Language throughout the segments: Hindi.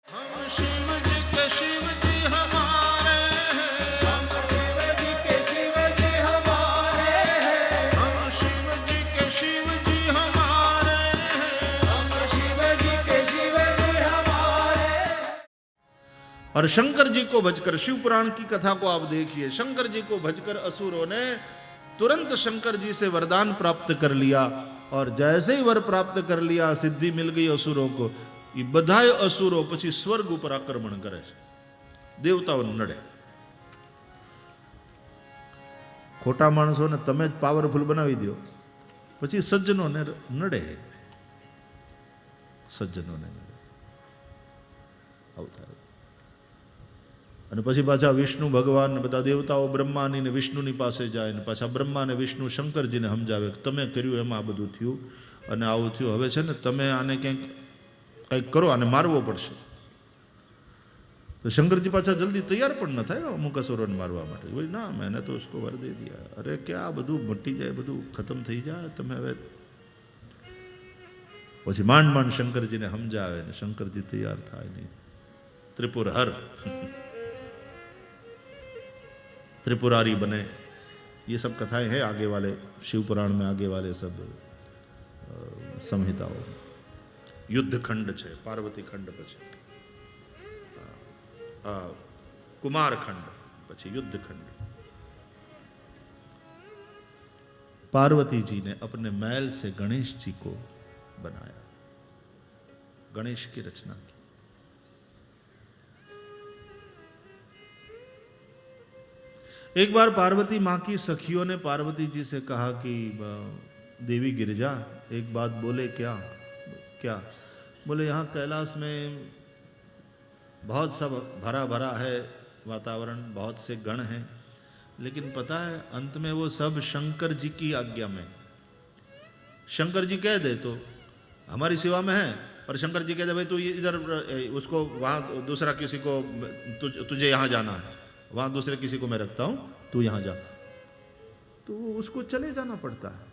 हम शिव जी के शिव जी हमारे हैं, हम शिव जी के शिव जी हमारे हैं, हम शिव जी के शिव जी हमारे हैं, हम शिव जी के शिव जी हमारे हैं। और शंकर जी को भजकर, शिव पुराण की कथा को आप देखिए, शंकर जी को भजकर असुरों ने तुरंत शंकर जी से वरदान प्राप्त कर लिया, और जैसे ही वर प्राप्त कर लिया, सिद्धि मिल गई असुरों को। ये बधाए असुरो પછી સ્વર્ગ ઉપર આક્રમણ કરે છે, દેવતાઓને નડે। ખોટા માણસોને તમે જ પાવરફુલ બનાવી દો, પછી સજ્જનોને નડે, સજ્જનોને નડે, આવું થાય। અને પછી પાછા વિષ્ણુ ભગવાન ને બધા દેવતાઓ બ્રહ્માની ને વિષ્ણુની પાસે જાય, ને પાછા બ્રહ્મા ને વિષ્ણુ શંકરજીને સમજાવે કે તમે કર્યું એમાં આ બધું થયું અને આવું થયું, હવે છે ને તમે આને કંઈક કરો, આને મારવો પડશે। तो शंकर जी पाछा जल्दी तैयार पण न थाय अमुक असुरोने मारवा माटे। बोली ना, मैंने तो उसको वर दे दिया। अरे क्या बधु मटी जाए, बधु खत्म थई जाए, तमे हवे। पछी માંડ માંડ शंकरजीने समजावे ने शंकरजी तैयार थाय नहीं। त्रिपुर हर त्रिपुरारी बने, ये सब कथाएं हैं आगे वाले शिव पुराण में, आगे वाले सब संहिताओं। युद्ध खंड छे, पार्वती खंड पछी कुमार खंड, पछी युद्ध खंड। पार्वती जी ने अपने मैल से गणेश जी को बनाया, गणेश की रचना की। एक बार पार्वती माँ की सखियों ने पार्वती जी से कहा कि देवी गिरिजा, एक बात बोले क्या? क्या? बोले यहाँ कैलाश में बहुत सब भरा भरा है वातावरण, बहुत से गण हैं, लेकिन पता है अंत में वो सब शंकर जी की आज्ञा में। शंकर जी कह दे तो हमारी सेवा में है, और शंकर जी कह दे भाई तू इधर उसको वहाँ दूसरा किसी को तुझे यहाँ जाना है, वहाँ दूसरे किसी को मैं रखता हूँ, तू यहाँ जा, तो उसको चले जाना पड़ता है।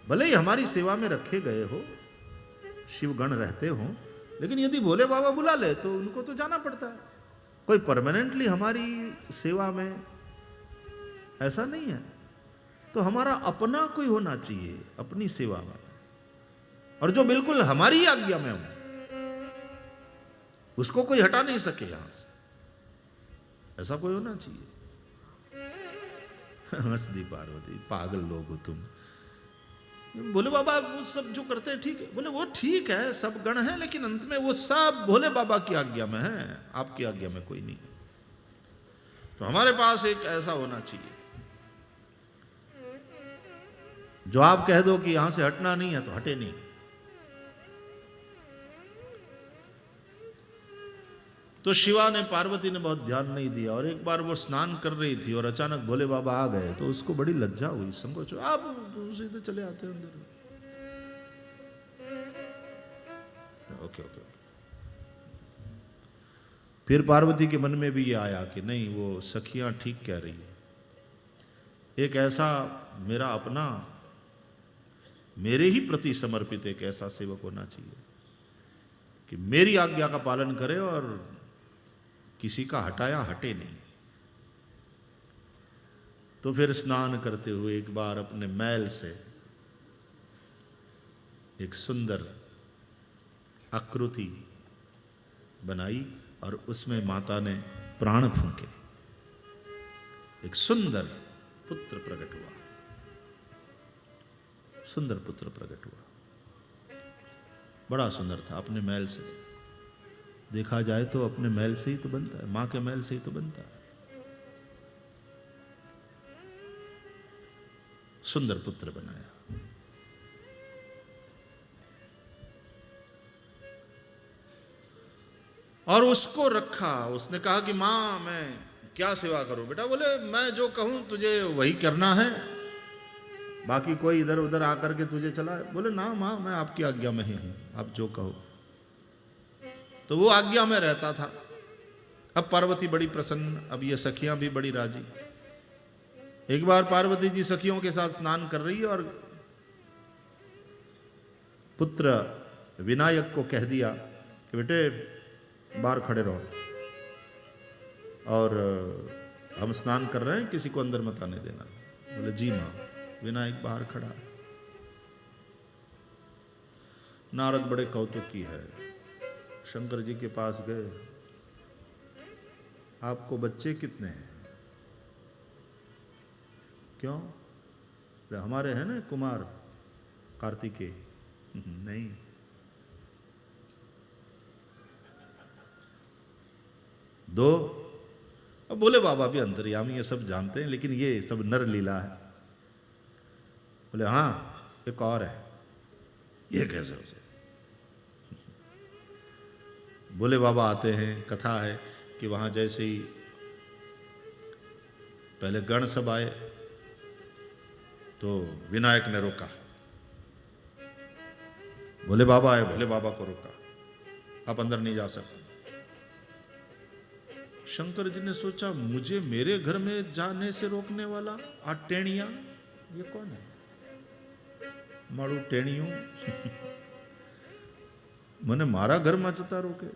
भले ही हमारी सेवा में रखे गए हो, शिवगण रहते हो, लेकिन यदि भोले बाबा बुला ले तो उनको तो जाना पड़ता है। कोई परमानेंटली हमारी सेवा में ऐसा नहीं है। तो हमारा अपना कोई होना चाहिए अपनी सेवा में, और जो बिल्कुल हमारी आज्ञा में हो, उसको कोई हटा नहीं सके यहां से, ऐसा कोई होना चाहिए। हंस दी पार्वती, पागल लोग हो तुम। बोले बाबा वो सब जो करते हैं ठीक है। बोले वो ठीक है, सब गण हैं, लेकिन अंत में वो सब भोले बाबा की आज्ञा में है, आपकी आज्ञा में कोई नहीं है। तो हमारे पास एक ऐसा होना चाहिए जो आप कह दो कि यहां से हटना नहीं है तो हटे नहीं। तो शिवा ने, पार्वती ने बहुत ध्यान नहीं दिया, और एक बार वो स्नान कर रही थी और अचानक भोले बाबा आ गए, तो उसको बड़ी लज्जा हुई, संकोच, आप सीधे चले आते हैं अंदर। Okay okay. फिर पार्वती के मन में भी ये आया कि नहीं, वो सखियां ठीक कह रही है, एक ऐसा मेरा अपना, मेरे ही प्रति समर्पित एक ऐसा सेवक होना चाहिए कि मेरी आज्ञा का पालन करे और किसी का हटाया हटे नहीं। तो फिर स्नान करते हुए एक बार अपने मैल से एक सुंदर आकृति बनाई, और उसमें माता ने प्राण फूंके, एक सुंदर पुत्र प्रकट हुआ, सुंदर पुत्र प्रकट हुआ, बड़ा सुंदर था। अपने मैल से देखा जाए तो अपने मैल से ही तो बनता है, मां के मैल से ही तो बनता है। सुंदर पुत्र बनाया। और उसको रखा, उसने कहा कि मां मैं क्या सेवा करूं? बेटा बोले मैं जो कहूं तुझे वही करना है, बाकी कोई इधर उधर आकर के तुझे चला। बोले ना मां, मैं आपकी आज्ञा में ही हूं, आप जो कहो। तो वो आज्ञा में रहता था। अब पार्वती बड़ी प्रसन्न, अब ये सखियां भी बड़ी राजी। एक बार पार्वती जी सखियों के साथ स्नान कर रही है, और पुत्र विनायक को कह दिया कि बेटे बाहर खड़े रहो, और हम स्नान कर रहे हैं, किसी को अंदर मत आने देना। बोले जी माँ। विनायक बाहर खड़ा है। नारद बड़े कौतुक की है, शंकर जी के पास गए, आपको बच्चे कितने हैं? क्यों? हमारे हैं ना कुमार कार्तिकेय। नहीं। दो? अब बोले बाबा भी अंतर्यामी ये सब जानते हैं, लेकिन ये सब नर लीला है। बोले हाँ एक और है। ये कैसे हो जाए? बोले बाबा आते हैं, कथा है कि वहां जैसे ही पहले गण सब आए तो विनायक ने रोका। भोले बाबा आए, भोले बाबा को रोका, आप अंदर नहीं जा सकते। शंकर जी ने सोचा मुझे मेरे घर में जाने से रोकने वाला टेणिया, ये कौन है? मारू टेणियों मैंने मारा घर में जता रोके।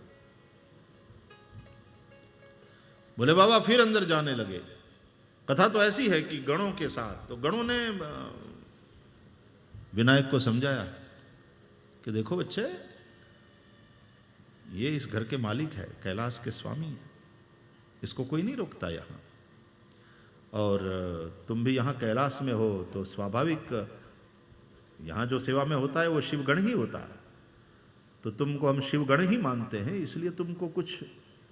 बोले बाबा फिर अंदर जाने लगे। कथा तो ऐसी है कि गणों के साथ, तो गणों ने विनायक को समझाया कि देखो बच्चे, ये इस घर के मालिक है, कैलाश के स्वामी है, इसको कोई नहीं रोकता यहाँ। और तुम भी यहाँ कैलाश में हो तो स्वाभाविक यहाँ जो सेवा में होता है वो शिवगण ही होता है, तो तुमको हम शिवगण ही मानते हैं, इसलिए तुमको कुछ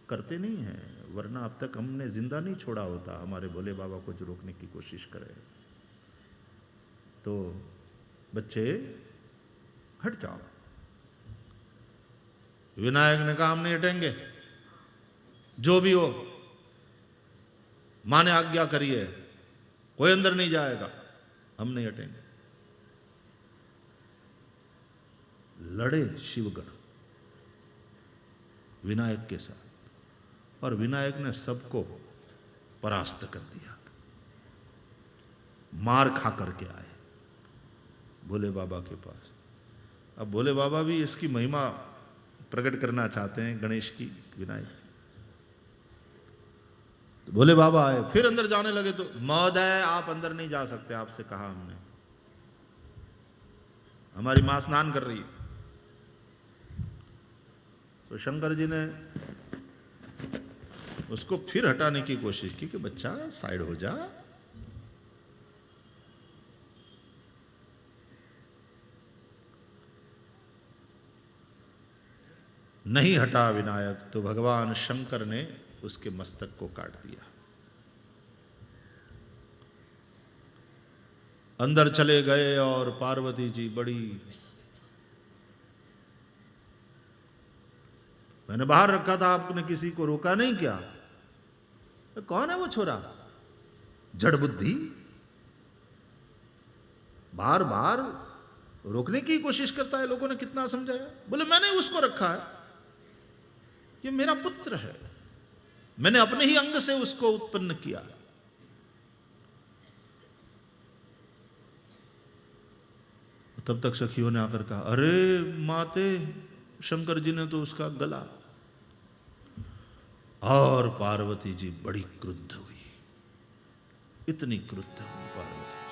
करते नहीं हैं, वरना अब तक हमने जिंदा नहीं छोड़ा होता हमारे भोले बाबा को जो रोकने की कोशिश करे। तो बच्चे हट जाओ। विनायक ने कहा हम नहीं हटेंगे, जो भी हो मां ने आज्ञा करी है, कोई अंदर नहीं जाएगा, हम नहीं हटेंगे। लड़े शिवगण विनायक के साथ, और विनायक ने सबको परास्त कर दिया। मार खा करके आए भोले बाबा के पास। अब भोले बाबा भी इसकी महिमा प्रकट करना चाहते हैं, गणेश की, विनायक की। तो भोले बाबा आए, फिर अंदर जाने लगे तो महोदय आप अंदर नहीं जा सकते, आपसे कहा हमने, हमारी मां स्नान कर रही है। तो शंकर जी ने उसको फिर हटाने की कोशिश की कि बच्चा साइड हो जा। नहीं हटा विनायक, तो भगवान शंकर ने उसके मस्तक को काट दिया। अंदर चले गए और पार्वती जी बड़ी, मैंने बाहर रखा था, आपने किसी को रोका नहीं क्या? कौन है वो छोरा? जड़ बुद्धि, बार बार रोकने की कोशिश करता है। लोगों ने कितना समझाया। बोले मैंने उसको रखा है, ये मेरा पुत्र है, मैंने अपने ही अंग से उसको उत्पन्न किया। तब तक सखियों ने आकर कहा अरे माते, शंकर जी ने तो उसका गला। और पार्वती जी बड़ी क्रुद्ध हुई, इतनी क्रुद्ध हुई पार्वती जी,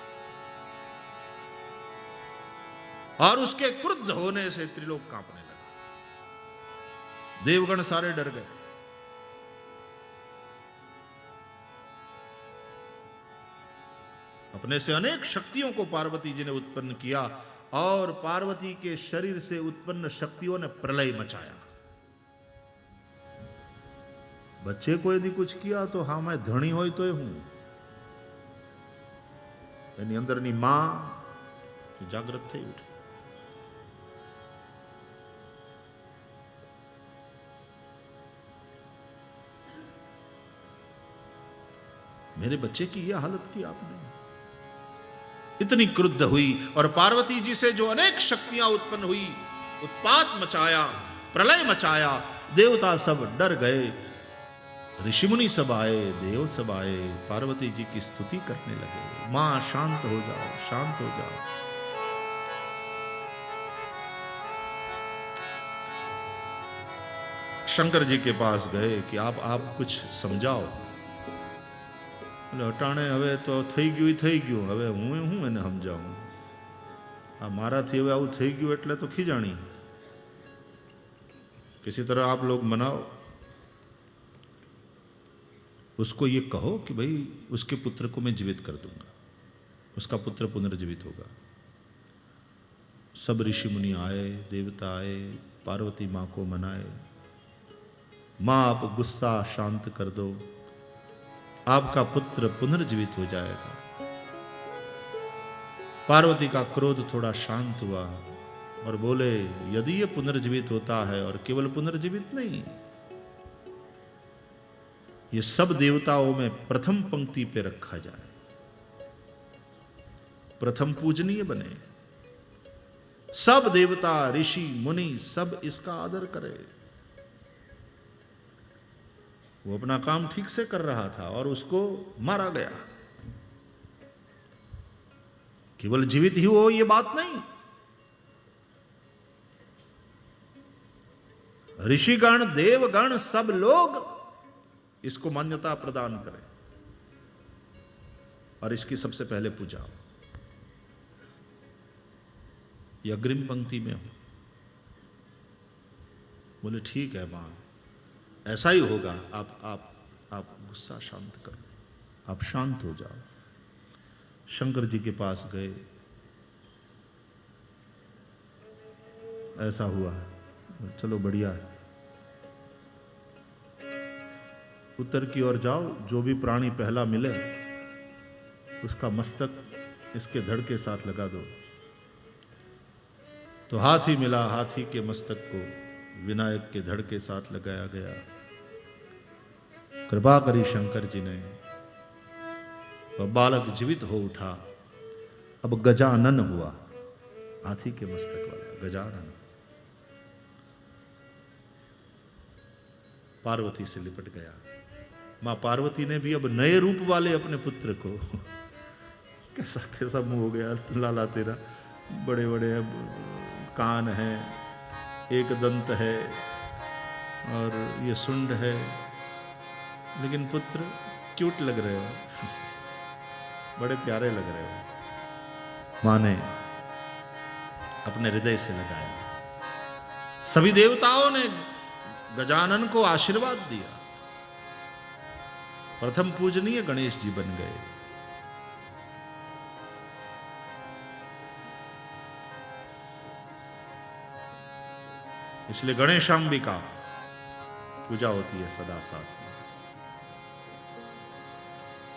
और उसके क्रुद्ध होने से त्रिलोक कांपने लगा, देवगण सारे डर गए। अपने से अनेक शक्तियों को पार्वती जी ने उत्पन्न किया, और पार्वती के शरीर से उत्पन्न शक्तियों ने प्रलय मचाया। बच्चे को यदि कुछ किया तो हाँ मैं धनी होय तो हूं, यानी अंदरनी मां जागृत થઈ ઉઠી। मेरे बच्चे की यह हालत की आपने। इतनी क्रुद्ध हुई, और पार्वती जी से जो अनेक शक्तियां उत्पन्न हुई, उत्पात मचाया, प्रलय मचाया। देवता सब डर गए, ऋषिमुनि सब आए, देव सब आए, पार्वती जी की स्तुति करने लगे। मां शांत हो जाओ, शांत हो जाओ। शंकर जी के पास गए कि आप कुछ समझाओ। बोले अटाणे हवे तो થઈ ગયું હવે હું એને સમજાવું, આ મારાથી હવે આવું થઈ ગયું એટલે તો ખીજાણી, किसी तरह आप लोग मनाओ, उसको ये कहो कि भाई उसके पुत्र को मैं जीवित कर दूंगा, उसका पुत्र पुनर्जीवित होगा। सब ऋषि मुनि आए, देवता आए, पार्वती माँ को मनाए, माँ आप गुस्सा शांत कर दो, आपका पुत्र पुनर्जीवित हो जाएगा। पार्वती का क्रोध थोड़ा शांत हुआ और बोले यदि ये पुनर्जीवित होता है, और केवल पुनर्जीवित नहीं, ये सब देवताओं में प्रथम पंक्ति पे रखा जाए, प्रथम पूजनीय बने, सब देवता ऋषि मुनि सब इसका आदर करे। वो अपना काम ठीक से कर रहा था और उसको मारा गया। केवल जीवित ही हो ये बात नहीं, ऋषिगण देवगण सब लोग इसको मान्यता प्रदान करें और इसकी सबसे पहले पूजा हो। ये अग्रिम पंक्ति में हो। बोले ठीक है मां, ऐसा ही होगा, आप गुस्सा शांत करो, आप शांत हो जाओ। शंकर जी के पास गए, ऐसा हुआ, चलो बढ़िया है, उत्तर की ओर जाओ, जो भी प्राणी पहला मिले उसका मस्तक इसके धड़ के साथ लगा दो। तो हाथी मिला, हाथी के मस्तक को विनायक के धड़ के साथ लगाया गया। कृपा करी शंकर जी ने, वह बालक जीवित हो उठा। अब गजानन हुआ, हाथी के मस्तक वाला गजानन। पार्वती से लिपट गया। मां पार्वती ने भी अब नए रूप वाले अपने पुत्र को, कैसा कैसा मुंह हो गया लाला तेरा, बड़े बड़े कान हैं, एक दंत है और ये सुंड है, लेकिन पुत्र क्यूट लग रहे हो, बड़े प्यारे लग रहे हो। मां ने अपने हृदय से लगाया। सभी देवताओं ने गजानन को आशीर्वाद दिया। प्रथम पूजनीय गणेश जी बन गए। इसलिए गणेशांबिका पूजा होती है सदा साथ में।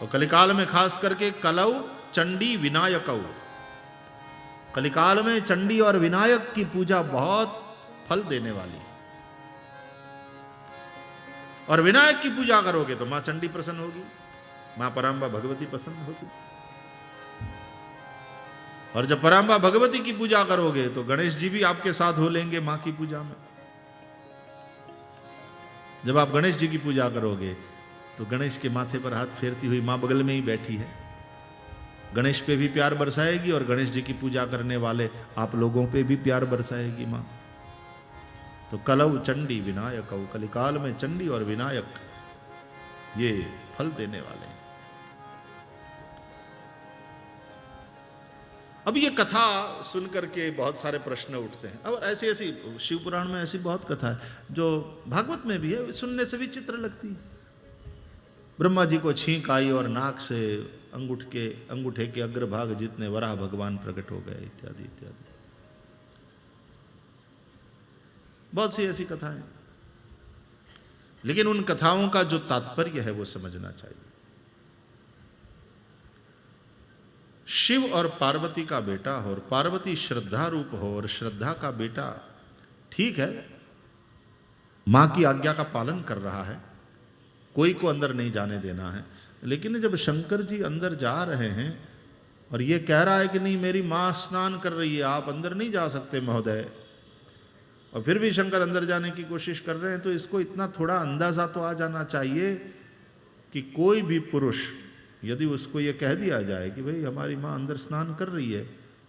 और कलिकाल में खास करके कलौ चंडी विनायकौ, कलिकाल में चंडी और विनायक की पूजा बहुत फल देने वाली। और विनायक की पूजा करोगे तो मां चंडी प्रसन्न होगी, मां परांबा भगवती प्रसन्न होती। और जब परांबा भगवती की पूजा करोगे तो गणेश जी भी आपके साथ हो लेंगे मां की पूजा में। जब आप गणेश जी की पूजा करोगे तो गणेश के माथे पर हाथ फेरती हुई मां बगल में ही बैठी है, गणेश पे भी प्यार बरसाएगी और गणेश जी की पूजा करने वाले आप लोगों पे भी प्यार बरसाएगी मां। तो कलौ चंडी विनायक, कलिकाल में चंडी और विनायक ये फल देने वाले हैं। अब ये कथा सुनकर के बहुत सारे प्रश्न उठते हैं। और ऐसी ऐसी शिव पुराण में ऐसी बहुत कथा है जो भागवत में भी है, सुनने से विचित्र लगती है। ब्रह्मा जी को छींक आई और नाक से अंगूठे के अग्रभाग जितने वराह भगवान प्रकट हो गए, इत्यादि इत्यादि। बहुत सी ऐसी कथाएं, लेकिन उन कथाओं का जो तात्पर्य है वो समझना चाहिए। शिव और पार्वती का बेटा हो और पार्वती श्रद्धा रूप हो और श्रद्धा का बेटा, ठीक है मां की आज्ञा का पालन कर रहा है, कोई को अंदर नहीं जाने देना है। लेकिन जब शंकर जी अंदर जा रहे हैं और ये कह रहा है कि नहीं मेरी मां स्नान कर रही है, आप अंदर नहीं जा सकते महोदय, और फिर भी शंकर अंदर जाने की कोशिश कर रहे हैं, तो इसको इतना थोड़ा अंदाजा तो आ जाना चाहिए कि कोई भी पुरुष यदि उसको ये कह दिया जाए कि भाई हमारी मां अंदर स्नान कर रही है,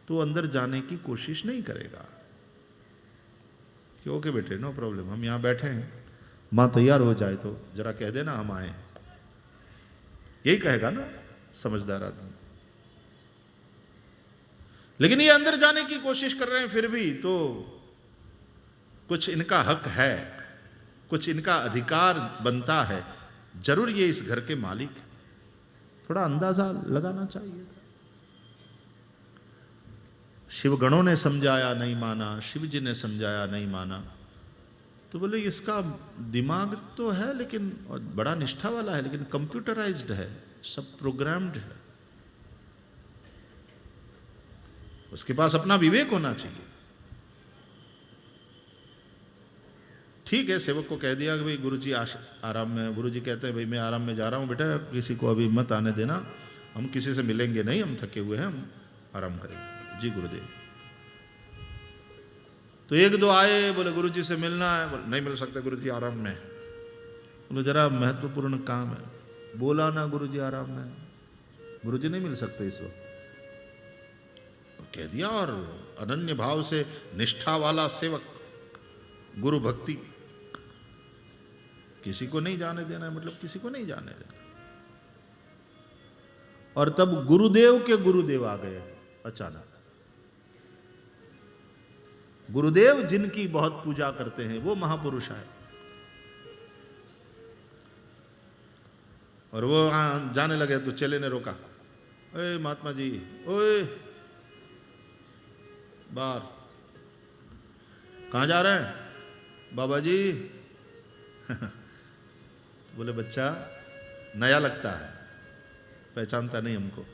तो अंदर जाने की कोशिश नहीं करेगा कि ओके बेटे नो प्रॉब्लम, हम यहाँ बैठे हैं, माँ तैयार हो जाए तो जरा कह देना हम आए, यही कहेगा ना समझदार आदमी। लेकिन ये अंदर जाने की कोशिश कर रहे हैं फिर भी, तो कुछ इनका हक है, कुछ इनका अधिकार बनता है, जरूर ये इस घर के मालिक हैं। थोड़ा अंदाजा लगाना चाहिए था। शिवगणों ने समझाया नहीं माना, शिव जी ने समझाया नहीं माना, तो बोले इसका दिमाग तो है लेकिन बड़ा निष्ठा वाला है, लेकिन कंप्यूटराइज्ड है, सब प्रोग्राम्ड है, उसके पास अपना विवेक होना चाहिए। ठीक है, सेवक को कह दिया कि भाई गुरुजी आराम में, गुरुजी कहते हैं भाई मैं आराम में जा रहा हूँ बेटा, किसी को अभी मत आने देना, हम किसी से मिलेंगे नहीं, हम थके हुए हैं, हम आराम करेंगे। जी गुरुदेव। तो एक दो आए, बोले गुरुजी से मिलना है, बोले नहीं मिल सकता गुरुजी आराम में। बोले जरा महत्वपूर्ण काम है। बोला ना गुरुजी आराम में, गुरुजी नहीं मिल सकते इस वक्त, कह दिया। और अनन्य भाव से निष्ठा वाला सेवक, गुरु भक्ति, किसी को नहीं जाने देना है, मतलब किसी को नहीं जाने देना। और तब गुरुदेव के गुरुदेव आ गए अचानक। गुरुदेव जिनकी बहुत पूजा करते हैं वो महापुरुष आए, और वो जाने लगे तो चेले ने रोका, ओए महात्मा जी, ओए बाहर, कहाँ जा रहे हैं? बाबा जी। बोले बच्चा नया लगता है, पहचानता नहीं हमको।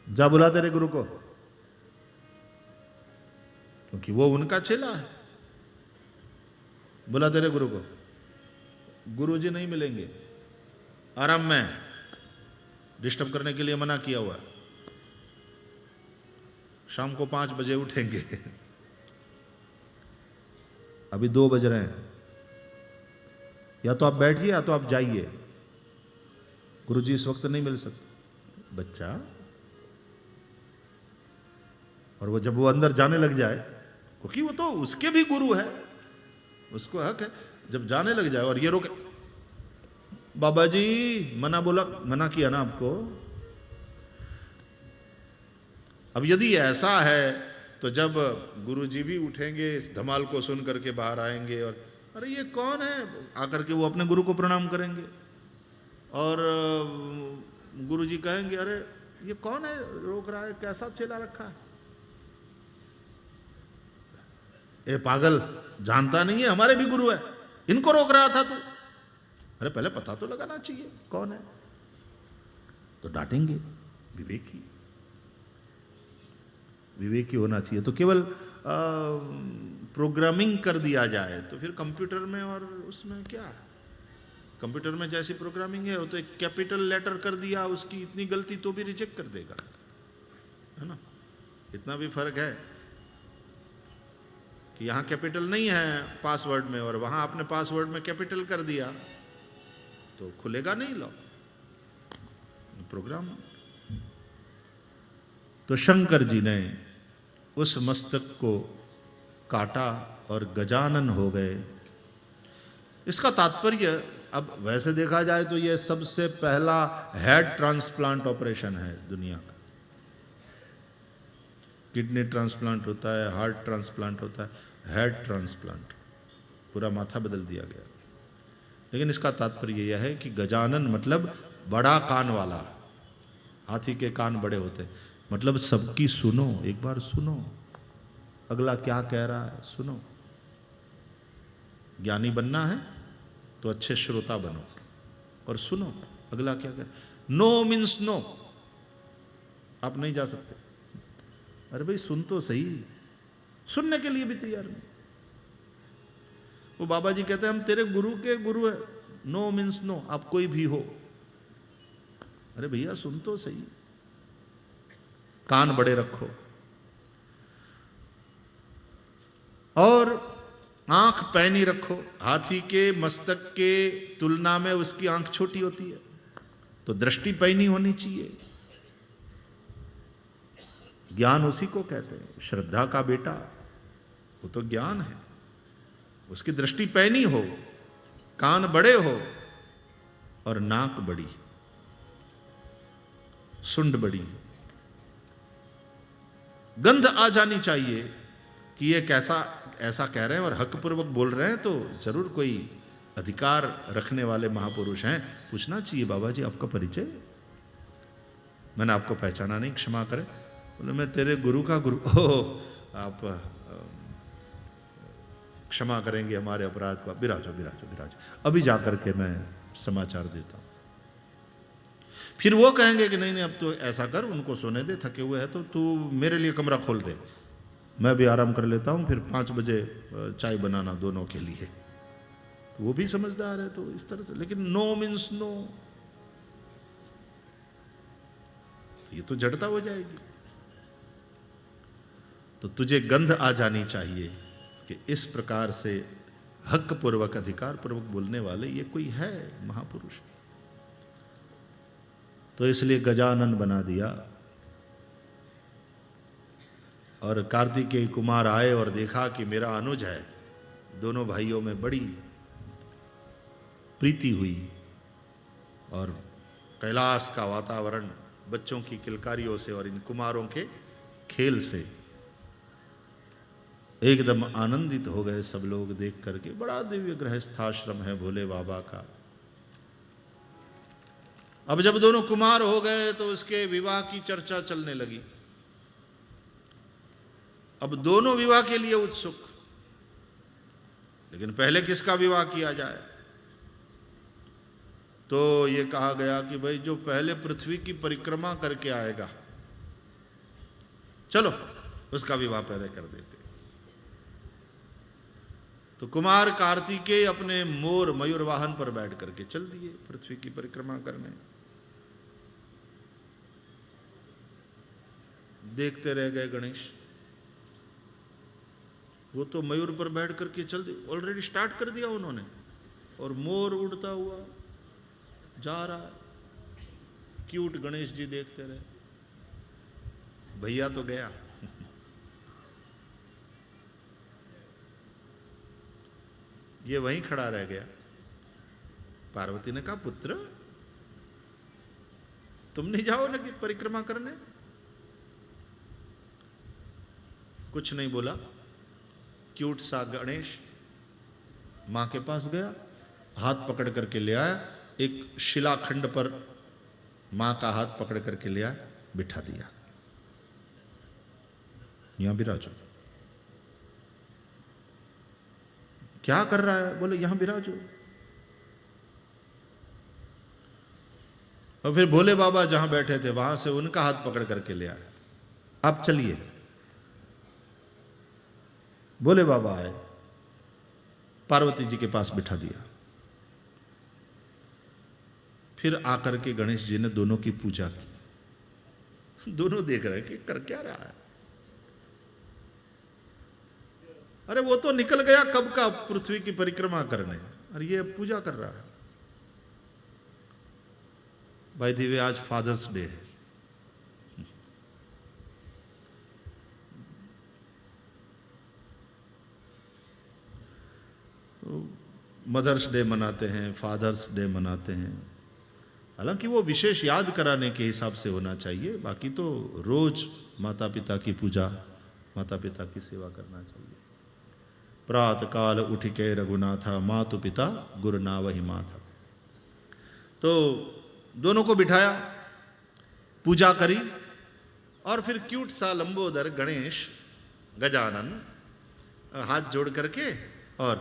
जा बुला तेरे गुरु को, क्योंकि वो उनका चेला है। बुला तेरे गुरु को। गुरुजी नहीं मिलेंगे, आराम में, डिस्टर्ब करने के लिए मना किया हुआ है, शाम को 5 बजे उठेंगे। अभी 2 बज रहे हैं, या तो आप बैठिए या तो आप जाइए, गुरुजी इस वक्त नहीं मिल सकते। बच्चा, और वो जब वो अंदर जाने लग जाए, क्योंकि वो तो उसके भी गुरु है, उसको हक है, जब जाने लग जाए और ये रोके, बाबा जी मना बोला, मना किया ना आपको। अब यदि ऐसा है तो जब गुरुजी भी उठेंगे, इस धमाल को सुन करके बाहर आएंगे और अरे ये कौन है, आकर के वो अपने गुरु को प्रणाम करेंगे, और गुरुजी कहेंगे अरे ये कौन है, रोक रहा है, कैसा चेला रखा है, ए पागल, जानता नहीं है हमारे भी गुरु है, इनको रोक रहा था तू। अरे पहले पता तो लगाना चाहिए कौन है, तो डांटेंगे। विवेकी होना चाहिए। तो केवल प्रोग्रामिंग कर दिया जाए तो फिर कंप्यूटर में, और उसमें क्या है, कंप्यूटर में जैसी प्रोग्रामिंग है, वो तो एक कैपिटल लेटर कर दिया, उसकी इतनी गलती तो भी रिजेक्ट कर देगा, है ना। इतना भी फर्क है कि यहाँ कैपिटल नहीं है पासवर्ड में, और वहाँ आपने पासवर्ड में कैपिटल कर दिया तो खुलेगा नहीं लॉक प्रोग्राम। तो शंकर जी ने उस मस्तक को काटा और गजानन हो गए। इसका तात्पर्य, अब वैसे देखा जाए तो यह सबसे पहला हेड ट्रांसप्लांट ऑपरेशन है दुनिया का। किडनी ट्रांसप्लांट होता है, हार्ट ट्रांसप्लांट होता है, हेड ट्रांसप्लांट, पूरा माथा बदल दिया गया। लेकिन इसका तात्पर्य यह है कि गजानन मतलब बड़ा कान वाला, हाथी के कान बड़े होते हैं, मतलब सबकी सुनो, एक बार सुनो अगला क्या कह रहा है, सुनो। ज्ञानी बनना है तो अच्छे श्रोता बनो और सुनो अगला क्या कह रहा है। नो मीन्स नो, आप नहीं जा सकते। अरे भाई सुन तो सही, सुनने के लिए भी तैयार नहीं। वो बाबा जी कहते हैं हम तेरे गुरु के गुरु है, नो मीन्स नो, आप कोई भी हो। अरे भैया सुन तो सही, कान बड़े रखो। और आंख पैनी रखो। हाथी के मस्तक के तुलना में उसकी आंख छोटी होती है, तो दृष्टि पैनी होनी चाहिए। ज्ञान उसी को कहते हैं, श्रद्धा का बेटा वो तो ज्ञान है। उसकी दृष्टि पैनी हो, कान बड़े हो और नाक बड़ी, सुंड बड़ी, गंध आ जानी चाहिए कि ये कैसा ऐसा कह रहे हैं और हक पूर्वक बोल रहे हैं, तो जरूर कोई अधिकार रखने वाले महापुरुष हैं। पूछना चाहिए, बाबा जी आपका परिचय, मैंने आपको पहचाना नहीं, क्षमा करें। बोले मैं तेरे गुरु का गुरु। ओह, आप क्षमा करेंगे हमारे अपराध को, विराजो विराजो विराजो, अभी जाकर के मैं समाचार देता हूं। फिर वो कहेंगे कि नहीं नहीं अब तो ऐसा कर, उनको सोने दे, थके हुए हैं, तो तू मेरे लिए कमरा खोल दे, मैं भी आराम कर लेता हूं, फिर 5 बजे चाय बनाना दोनों के लिए। तो वो भी समझदार है, तो इस तरह से। लेकिन नो मीन्स नो, ये तो जड़ता हो जाएगी। तो तुझे गंध आ जानी चाहिए कि इस प्रकार से हक पूर्वक, अधिकार पूर्वक बोलने वाले ये कोई है महापुरुष। तो इसलिए गजानन बना दिया। और कार्तिकेय कुमार आए और देखा कि मेरा अनुज है, दोनों भाइयों में बड़ी प्रीति हुई और कैलाश का वातावरण बच्चों की किलकारियों से और इन कुमारों के खेल से एकदम आनंदित हो गए सब लोग देख करके। बड़ा दिव्य गृहस्थाश्रम है भोले बाबा का। अब जब दोनों कुमार हो गए तो उसके विवाह की चर्चा चलने लगी। अब दोनों विवाह के लिए उत्सुक, लेकिन पहले किसका विवाह किया जाए? तो ये कहा गया कि भाई जो पहले पृथ्वी की परिक्रमा करके आएगा, चलो उसका विवाह पहले कर देते। तो कुमार कार्तिकेय अपने मोर मयूर वाहन पर बैठ करके चल दिए पृथ्वी की परिक्रमा करने। देखते रह गए गणेश, वो तो मयूर पर बैठ करके चल दिए, ऑलरेडी स्टार्ट कर दिया उन्होंने, और मोर उड़ता हुआ जा रहा है। क्यूट गणेश जी देखते रहे, भैया तो गया। ये वहीं खड़ा रह गया। पार्वती ने कहा पुत्र तुम नहीं जाओ ना कि परिक्रमा करने? कुछ नहीं बोला। क्यूट सा गणेश मां के पास गया, हाथ पकड़ करके ले आया, एक शिलाखंड पर मां का हाथ पकड़ करके ले आया, बिठा दिया, यहां विराजो। क्या कर रहा है? बोले यहां विराजो। और फिर भोले बाबा जहां बैठे थे वहां से उनका हाथ पकड़ करके ले आए, आप चलिए। भोले बाबा आए, पार्वती जी के पास बिठा दिया। फिर आकर के गणेश जी ने दोनों की पूजा की। दोनों देख रहे कि कर क्या रहा है। अरे वो तो निकल गया कब का पृथ्वी की परिक्रमा करने, और ये पूजा कर रहा है। भाई दिव्य आज फादर्स डे है। तो मदर्स डे मनाते हैं, फादर्स डे मनाते हैं। हालांकि वो विशेष याद कराने के हिसाब से होना चाहिए, बाकी तो रोज माता पिता की पूजा, माता पिता की सेवा करना चाहिए। प्रात काल उठ के रघुनाथा, मातु पिता गुरु ना वही माथा। तो दोनों को बिठाया, पूजा करी, और फिर क्यूट सा लंबोदर गणेश गजानन हाथ जोड़ करके और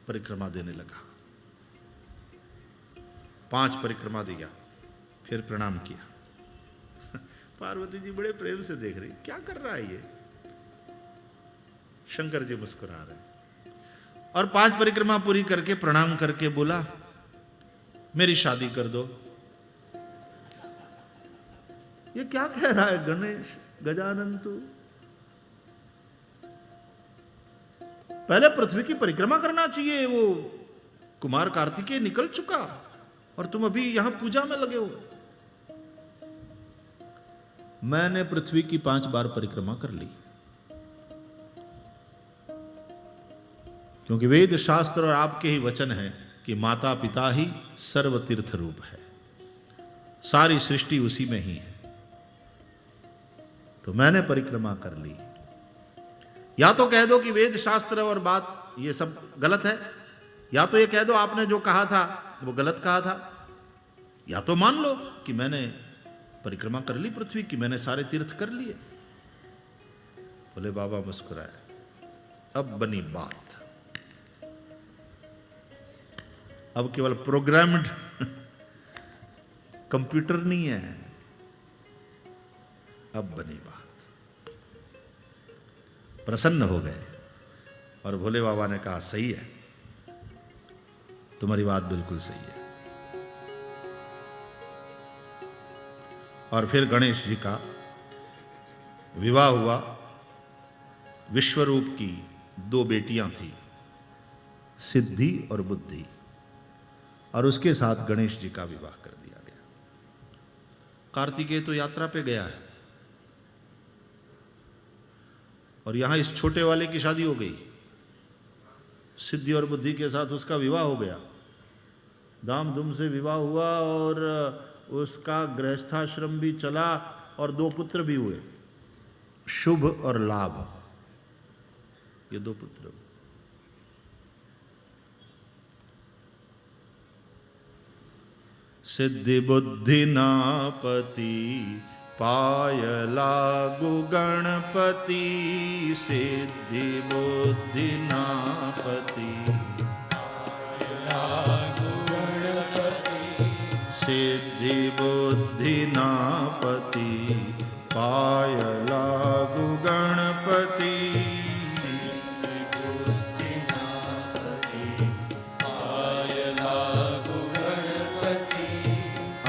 परिक्रमा देने लगा। 5 परिक्रमा दिया, फिर प्रणाम किया। पार्वती जी बड़े प्रेम से देख रही, क्या कर रहा है ये? शंकर जी मुस्कुरा रहे। और 5 परिक्रमा पूरी करके प्रणाम करके बोला मेरी शादी कर दो। ये क्या कह रहा है गणेश गजानन? तू पहले पृथ्वी की परिक्रमा करना चाहिए, वो कुमार कार्तिकेय निकल चुका और तुम अभी यहां पूजा में लगे हो। मैंने पृथ्वी की 5 बार परिक्रमा कर ली, क्योंकि वेद शास्त्र और आपके ही वचन है कि माता पिता ही सर्व तीर्थ रूप है, सारी सृष्टि उसी में ही है। तो मैंने परिक्रमा कर ली। या तो कह दो कि वेद शास्त्र और बात ये सब गलत है, या तो ये कह दो आपने जो कहा था वो गलत कहा था, या तो मान लो कि मैंने परिक्रमा कर ली पृथ्वी की, मैंने सारे तीर्थ कर लिए। बोले बाबा मुस्कुराए, अब बनी बात। अब केवल प्रोग्राम्ड कंप्यूटर नहीं है, अब बनी बात। प्रसन्न हो गए और भोले बाबा ने कहा सही है, तुम्हारी बात बिल्कुल सही है। और फिर गणेश जी का विवाह हुआ। विश्वरूप की 2 बेटियां थी, सिद्धि और बुद्धि, और उसके साथ गणेश जी का विवाह कर दिया गया। कार्तिकेय तो यात्रा पे गया है और यहां इस छोटे वाले की शादी हो गई। सिद्धि और बुद्धि के साथ उसका विवाह हो गया, धाम धूम से विवाह हुआ और उसका गृहस्थाश्रम भी चला और 2 पुत्र भी हुए, शुभ और लाभ, ये 2 पुत्र हुए। सिद्धि बुद्धि नापति पाय लागु गणपति, सिद्धि बुद्धि नापति सिद्धि बुद्धि नापति पाय लागु गणपति,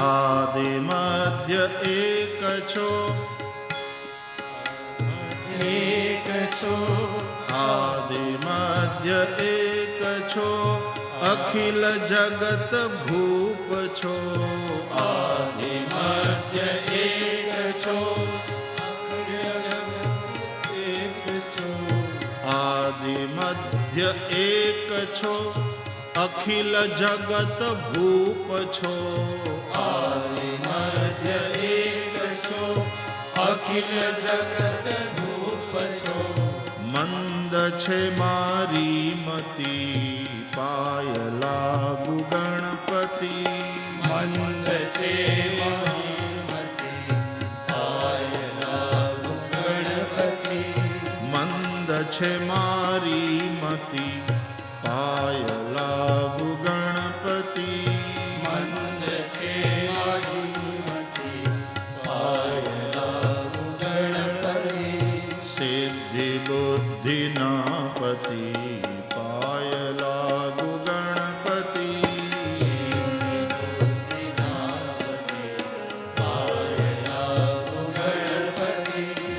आदि मध्य एक छो आदि मध्य एक छो, अखिल जगत भूप छो। आदि मध्य एक छो, आदि मध्य एक छो, अखिल जगत भूप छो। आदि मध्य एक छो, अखिल जगत भूप छो। मंद छे मारी मति पाय लागु गणपति, मंद छे मारी मति पाय लागु गणपति, मंद छे मारी मति पाय लागु गणपति, मंद छे मारी मति पाय लागु गणपति, सिद्धि बुद्धि नापति पाय लागु गणपति,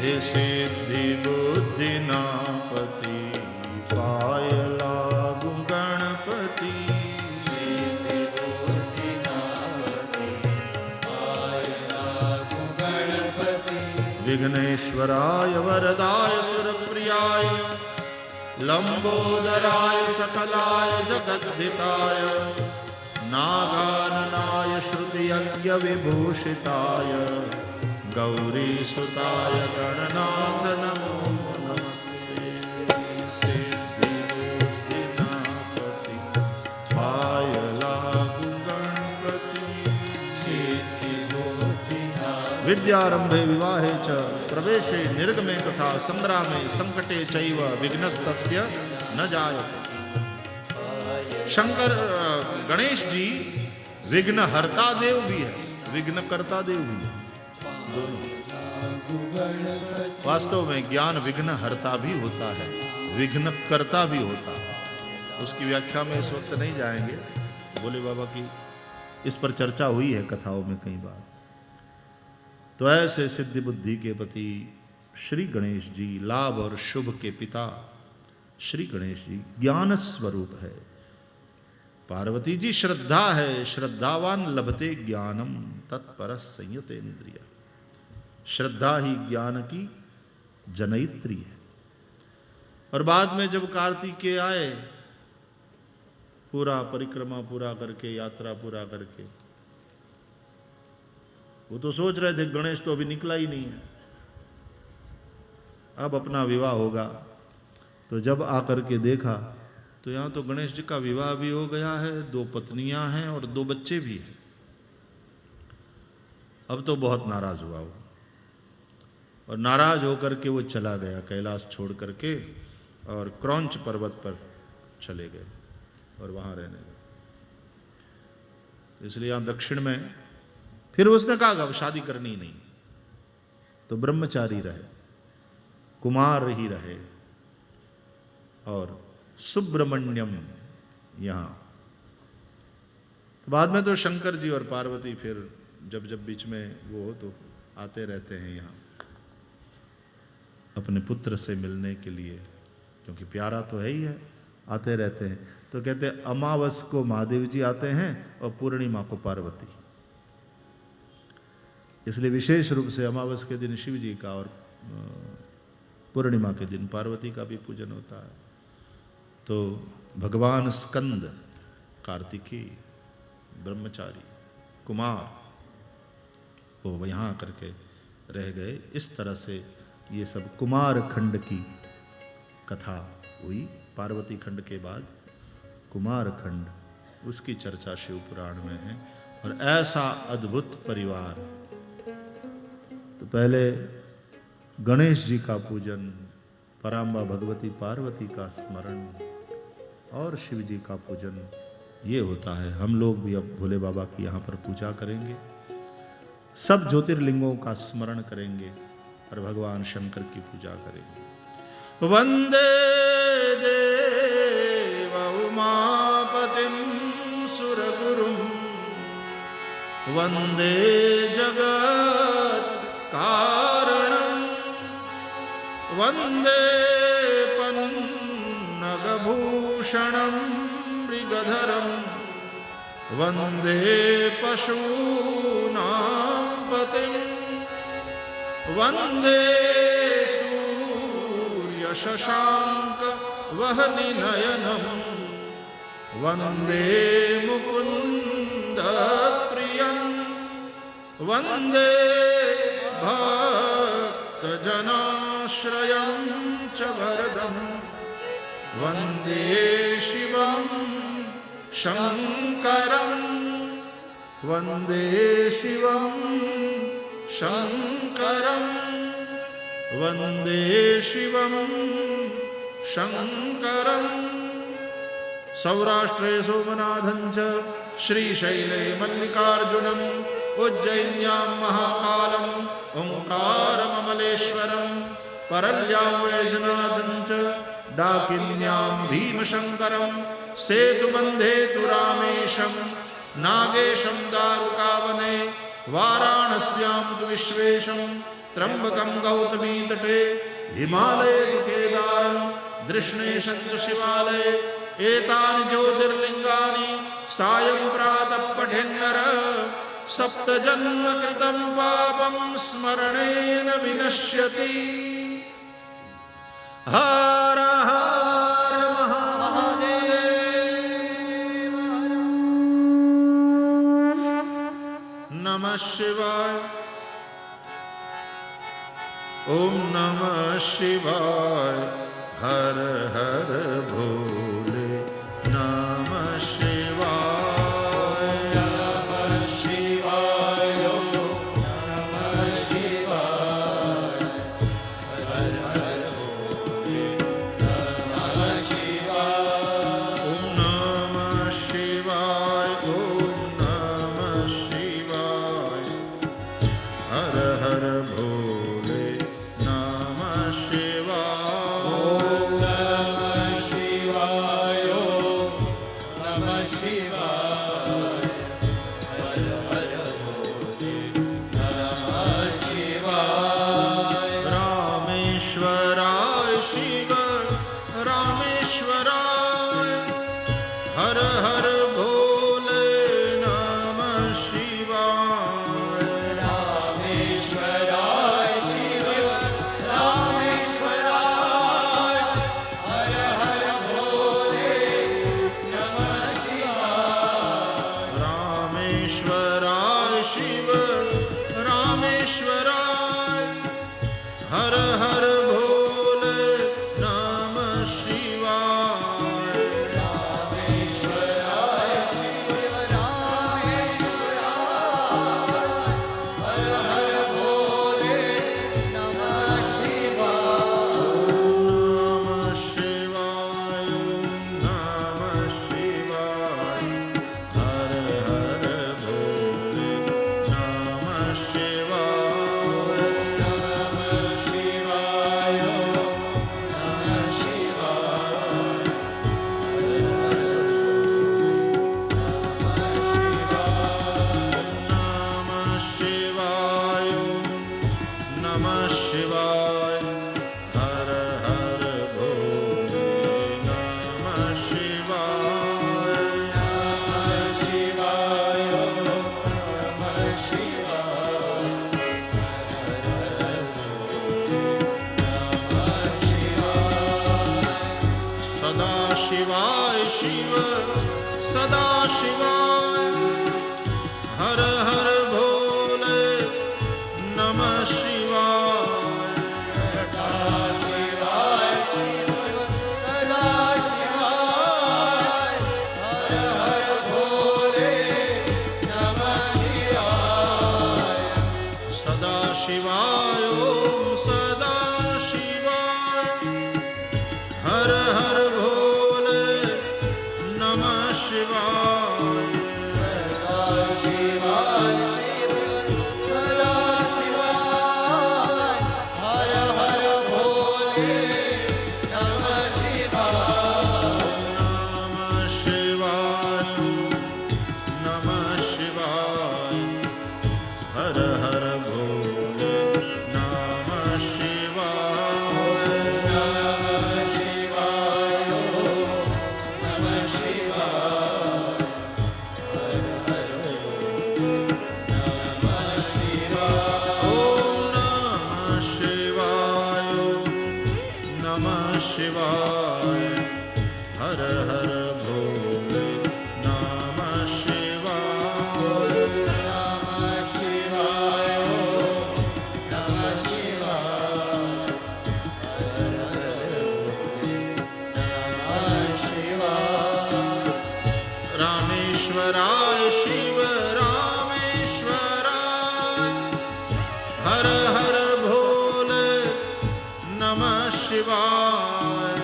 हे सिद्धि बुद्धि नापति पाय लागु गणपति, विघ्नेश्वराय वरदाय सुरप्रियाय, लंबोदराय सकलाय जगद्धिताय, नागाननाय श्रुतियज्ञ विभूषिताय, गौरीसुताय गणनाथ नमो नमस्ते। सिद्धि बुद्धि नापति पाय लागु गणपति, सिद्धि बुद्धि नापति। विद्यारंभे विवाहे च प्रवेशे निर्गमे तथा संग्रामे संकटे चैव विघ्नस्तस्य न जायते। शंकर गणेश जी विघ्न हरता देव भी है, विघ्न करता देव भी है, दोनों। वास्तव में ज्ञान विघ्न हरता भी होता है, विघ्न करता भी होता है। उसकी व्याख्या में इस वक्त नहीं जाएंगे, भोले बाबा की इस पर चर्चा हुई है कथाओं में कई बार। तो ऐसे सिद्धि बुद्धि के पति श्री गणेश जी, लाभ और शुभ के पिता श्री गणेश जी ज्ञान स्वरूप है। पार्वती जी श्रद्धा है, श्रद्धावान लभते ज्ञानम तत्पर संयतेन्द्रिय। श्रद्धा ही ज्ञान की जनयित्री है। और बाद में जब कार्तिकेय आए, पूरा परिक्रमा पूरा करके, यात्रा पूरा करके, वो तो सोच रहे थे गणेश तो अभी निकला ही नहीं है, अब अपना विवाह होगा। तो जब आकर के देखा तो यहाँ तो गणेश जी का विवाह भी हो गया है, 2 पत्नियां हैं और 2 बच्चे भी हैं। अब तो बहुत नाराज हुआ वो, और नाराज होकर के वो चला गया कैलाश छोड़ करके, और क्रौंच पर्वत पर चले गए और वहां रहने लगे। तो इसलिए यहां दक्षिण में फिर उसने कहा अब शादी करनी ही नहीं, तो ब्रह्मचारी रहे, कुमार ही रहे। और सुब्रमण्यम यहां तो बाद में तो शंकर जी और पार्वती फिर जब जब बीच में वो हो तो आते रहते हैं यहाँ अपने पुत्र से मिलने के लिए, क्योंकि प्यारा तो है ही है, आते रहते हैं। तो कहते हैं अमावस को महादेव जी आते हैं और पूर्णिमा को पार्वती, इसलिए विशेष रूप से अमावस के दिन शिव जी का और पूर्णिमा के दिन पार्वती का भी पूजन होता है। तो भगवान स्कंद कार्तिकेय ब्रह्मचारी कुमार वो यहाँ करके रह गए। इस तरह से ये सब कुमार खंड की कथा हुई। पार्वती खंड के बाद कुमार खंड, उसकी चर्चा शिव पुराण में है। और ऐसा अद्भुत परिवार, तो पहले गणेश जी का पूजन, पराम्बा भगवती पार्वती का स्मरण और शिव जी का पूजन ये होता है। हम लोग भी अब भोले बाबा की यहाँ पर पूजा करेंगे, सब ज्योतिर्लिंगों का स्मरण करेंगे और भगवान शंकर की पूजा करेंगे। वंदे देव उमापतिं सुरगुरुं वंदे जगत् कारणं वंदे पन्नगभूषणं मृगधरं वंदे पशूनां पतिं वंदे सूर्यशशांक वह्निनयनं वंदे मुकुंद प्रियं वंदे भक्तजनाश्रयं च वरदं वंदे शिवं शंकरं वंदे शिवं शंकरं वंदे शिवं शंकरं। सौराष्ट्रे सोमनाथं च श्रीशैले मल्लिकार्जुनं उज्जयिन्यां महाकालं ओंकारममलेश्वरं परल्यां वैजनाथं च डाकिन्यां भीमशंकरं सेतुबन्धे तु रामेशं नागेशं दारुकावने वाराणस्यां तु विश्वेशं त्र्यंबकं गौतमी तटे हिमालये तु केदारं दृष्णेशं च शिवालये एतानि ज्योतिर्लिंगानि सायं प्रातः पठेन्नर सप्तजन्म कृतं पापं स्मरणेन विनश्यति। हर हर महादेव। नमः शिवाय। ओम नमः शिवाय। हर हर भोले नमः शिवाय। नमः शिवाय नमः शिवाय हर हर भोले नमः शिवाय। ओम नमः शिवाय। ओम नमः शिवाय। हर हर भोले नमः शिवाय। ओम नमः शिवाय नमः शिवाय हर हर भोले नमः शिवाय। रामेश्वराय शिव रामेश्वराय। हर हर भोले नमः शिवाय। रामेश्वराय रामेश्वराय हर हर भोले नमः शिवाय रामेश्वराय शिव रामेश्वराय हर हर भोले नमः शिवाय नमः शिवाय नमः शिवाय हर हर भोले नमः शिवाय नमः शिवाय नमः शिवाय नमः शिवाय नमः शिवाय हर हर भोले नमः शिवाय नमः शिवाय नमः शिवाय नमः शिवाय सदा शिवाय शिव सदा शिवाय हर हर भोले नमः शिवाय सदा शिवाय शिव सदा शिवाय हर हर भोले नमः शिवाय सदा शिवाय ओम सदा शिवाय हर हर भोले नमः शिवाय सदा शिवाय शिव सदा शिवाय हर हर भोले नमः शिवाय नमः शिवाय नमः शिवाय हर हर भोले नमः शिवाय नमः शिवाय नमः शिवाय हर हर नमः शिवाय ओम नमः शिवाय नमः शिवाय हर हर भोले नमः शिवाय नमः शिवाय नमः शिवाय हर हर नमः शिवाय रामेश्वराय शिव रामेश्वराय हर हर भोले नमः शिवाय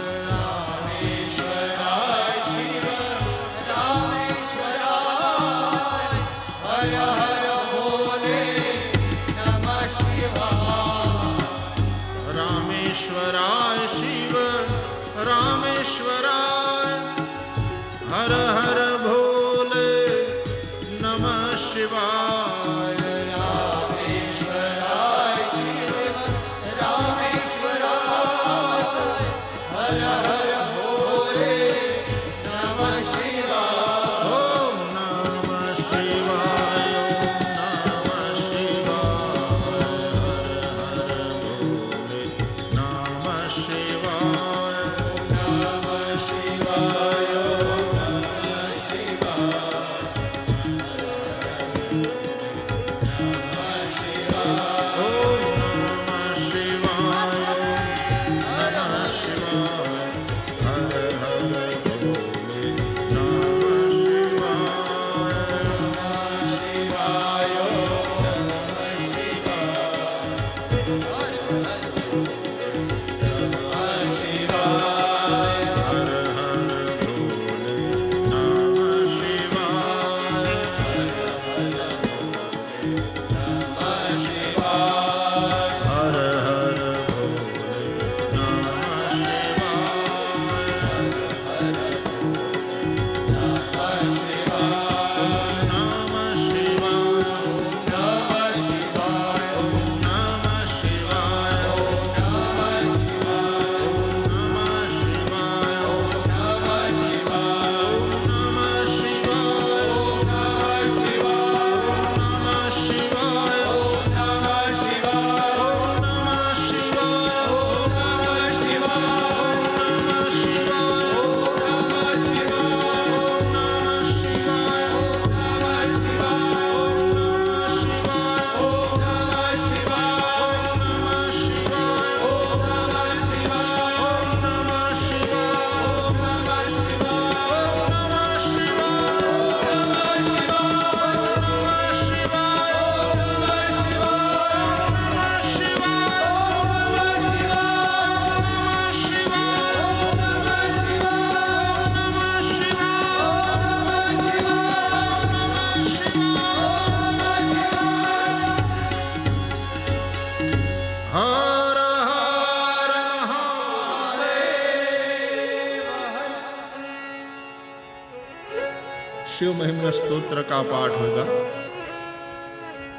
शिव महिमा स्तोत्र का पाठ होगा।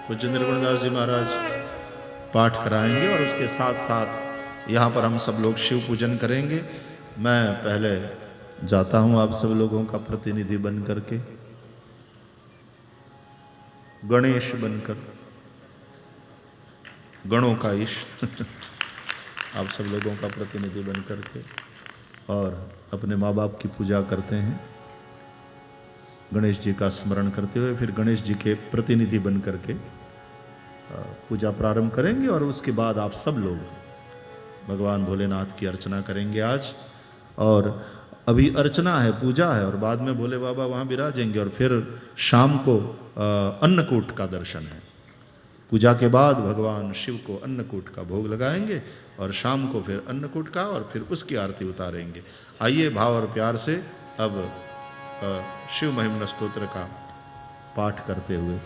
पूज्य निर्गुणदास जी महाराज पाठ कराएंगे और उसके साथ साथ यहाँ पर हम सब लोग शिव पूजन करेंगे। मैं पहले जाता हूँ आप सब लोगों का प्रतिनिधि बन करके, गणेश बनकर, गणों का ईश आप सब लोगों का प्रतिनिधि बन करके, और अपने माँ बाप की पूजा करते हैं। गणेश जी का स्मरण करते हुए फिर गणेश जी के प्रतिनिधि बन करके पूजा प्रारंभ करेंगे और उसके बाद आप सब लोग भगवान भोलेनाथ की अर्चना करेंगे आज। और अभी अर्चना है, पूजा है, और बाद में भोले बाबा वहाँ विराजेंगे और फिर शाम को अन्नकूट का दर्शन है। पूजा के बाद भगवान शिव को अन्नकूट का भोग लगाएंगे और शाम को फिर अन्नकूट का, और फिर उसकी आरती उतारेंगे। आइए भाव और प्यार से अब शिव महिमा स्तोत्र का पाठ करते हुए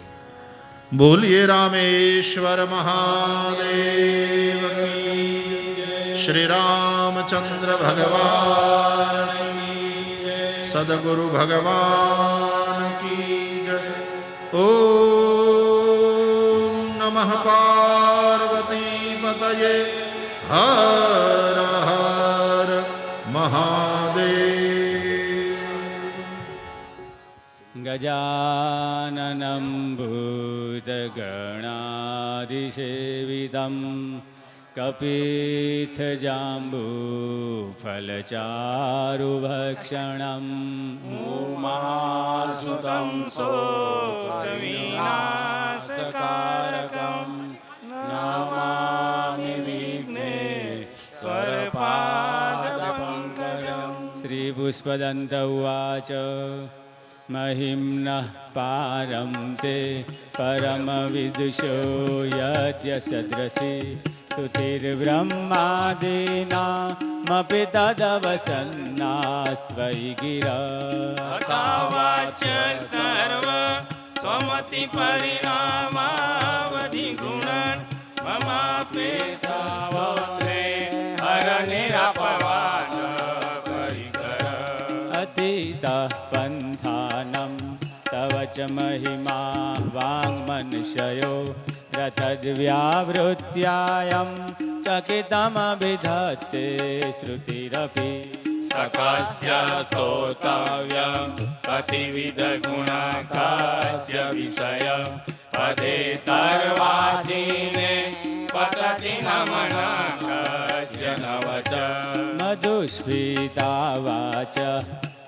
बोलिए रामेश्वर महादेव की, श्री रामचंद्र भगवान की, सदगुरु भगवान की जय। ओम नमः पार्वती पतये हर हर महादेव। गजाननं भूतगणादिसेवितं कपित्थजाम्बूफलचारुभक्षणम् उमासुतं शोकविनाशकारकं नमामि विघ्नेश्वरपादपङ्कजम्। श्रीपुष्पदन्त उवाच महिम्नः पारं ते परमविदुषो यद्यसदृशि स्तुतिर्ब्रह्मादीनामपि तदवसन्नास्त्वयि गिरा। असावाच्य सर्व स्वमतिपरिणामावधिगुणन् ममाप्येषावत्रे हरनिरपवाद परिकर। अतीतः पन्थानं तव च महिमा वाङ्मनुष्यो रथद्व्यावृत्यायं चकितमभिधत्ते श्रुतिरपि। सकस्य स्तोतव्यं कतिविधगुणकस्य विषय पदे तर्वाचीने पतति नमनकस्य नवच। मधुस्फीता वाच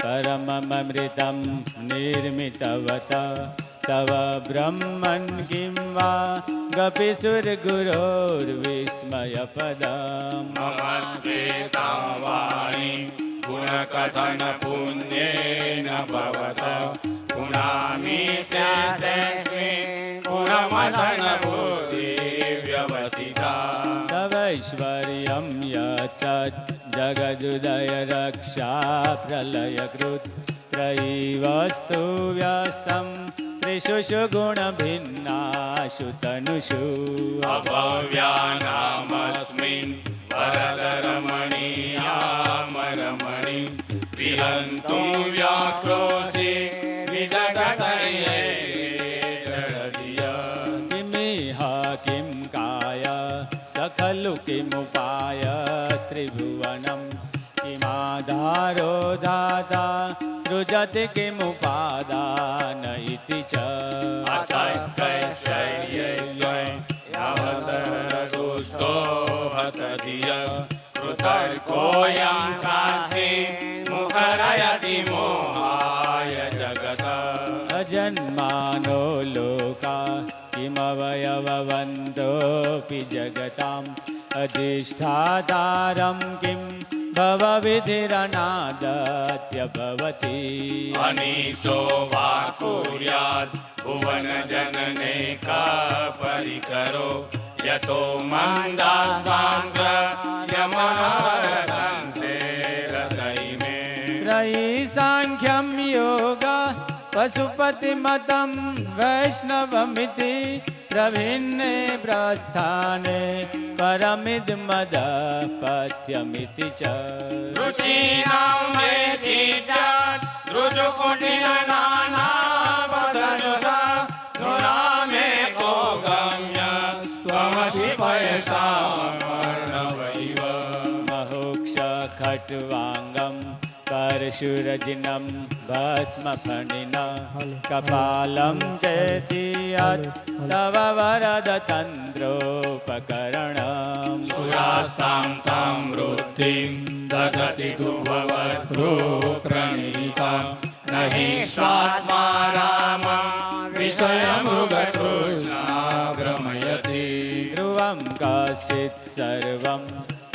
परममृतं निर्मितवत तव ब्रह्मन् किं वा गपिसुरगुरोर्विस्मयपदम्। ममत्वेतां वाणी गुणकथन पुण्येन भवत पुनामि तस्मिन् पुनमथन बुद्धि व्यवसिता। तवैश्वर्यं यत् जगदुदय रक्षा प्रलयकृत् त्रयीवस्तु व्यस्तं त्रिषु गुणभिन्नाशु तनुषु। अभव्यानामस्मिन् वरदरमणीयामरमणि विहन्तुं व्याक्रोशे विजगतये जडधिया। किमिह किं काय स खलु किमुपाय त्रिभुवनं किमाधारो दाता सृजति किमुपादान इति च। अतस्कैश्चर्यवतरदुष्टो हतधिय कृतर्कोऽयं कासे मुखरयति मोहाय जगत। अजन्मानो लोका किमवयववन्तोऽपि जगताम् अधिष्ठातारं किं भवविधिरनादत्य भवति। अनीशो वा कुर्यात् भुवनजनने का परिकरो यतो मन्दास्तान्त्रयमनरसंसेरतैमे। त्रयी साङ्ख्यं योगा पशुपतिमतं वैष्णवमिति प्रभिन्ने प्रस्थाने परमिदमदपथ्यमिति च। रुचीनां वेति च ऋजुकुटिल नाना वदनुषा नुरामे को गम्य त्वमसि पयसामर्णवैव महोक्ष खट्वाङ्गं परशुरजिनं भस्मफणिना कपालं चेति तव वरद तन्द्रोपकरणम् सुरास्तां तां वृत्तिं ददति तु भवद्भ्रूप्रणीता न हि स्वात्मा राम विषयमृगतृष्णाग्रमयति ध्रुवं कश्चित् सर्वं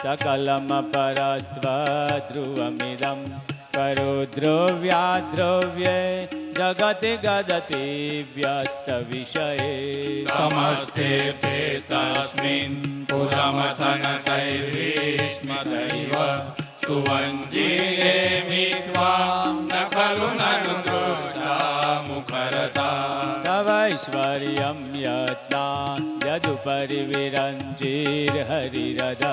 सकलमपरस्त्वध्रुवमिदं करो द्रव्याद्रव्ये जगति गदति व्यस्तविषये समस्ते ते तस्मिन् पुरमथनतैर्भीष्मतैव स्तुवन्तीये मित्वा न खलु ननु दृष्टा मुखरसा तवैश्वर्यं यत्ना यदुपरि विरञ्जिर्हरिरद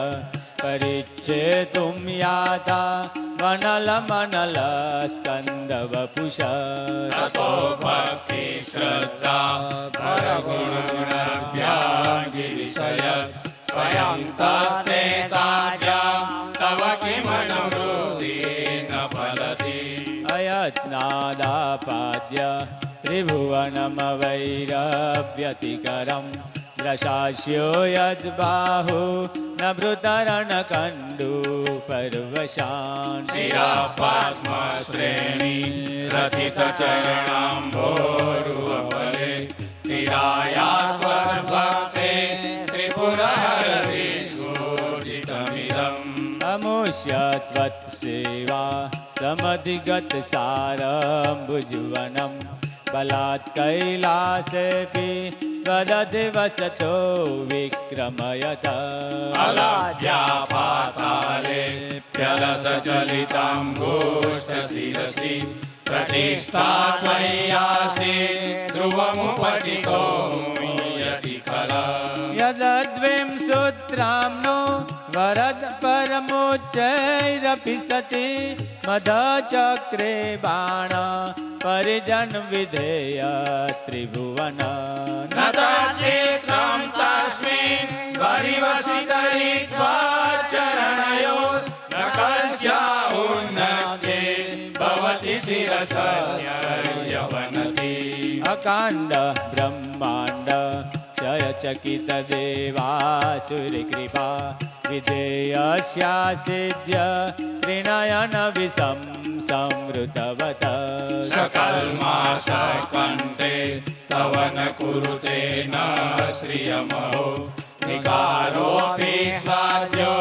परिच्छेतुं याता वनलमनलस्कन्दवपुषा ततो भक्ति श्रद्धा परगुणगुणव्यागिरिशय स्वयं तस्ते ताजा तव किमनुभूतिः न फलति अयत्नादापाद्य त्रिभुवनमवैरव्यतिकरं प्रशास्यो यद्बाहु न भृतरणकण्डूपर्वशान् शिरापास्मश्रेणी रचितचरणाम्भोरुवफले शिरायास्वद्भक्ते त्रिपुरहरति स्फूर्जितमिदम् अमुष्य त्वत्सेवा समधिगतसारम्भुजवनं बलात् कैलासेऽपि वदति वसतो विक्रमयत अलाभ्यापाताले प्यलसचलिताम्भूष्टशिरसि प्रतिष्ठा त्वय्यासि ध्रुवमुपतितो मीयति खला यदद्विंशोत्राम्नो वरद परमोच्चैरपि सति मदचक्रे बाण परिजन विधेय त्रिभुवन न तच्चित्रं तस्मिन् परिवसितयित्वा चरणयोर् न कस्या उन्नते भवति शिरसन्यर्यवनति अकाण्ड ब्रह्माण्ड चकित देवासुरकृपा विधेयस्यासिद्य त्रिनयन विषं संवृतवत सकल्मासकन्ते तव न कुरुते न श्रियमहो विकारोऽपि स्वाद्यो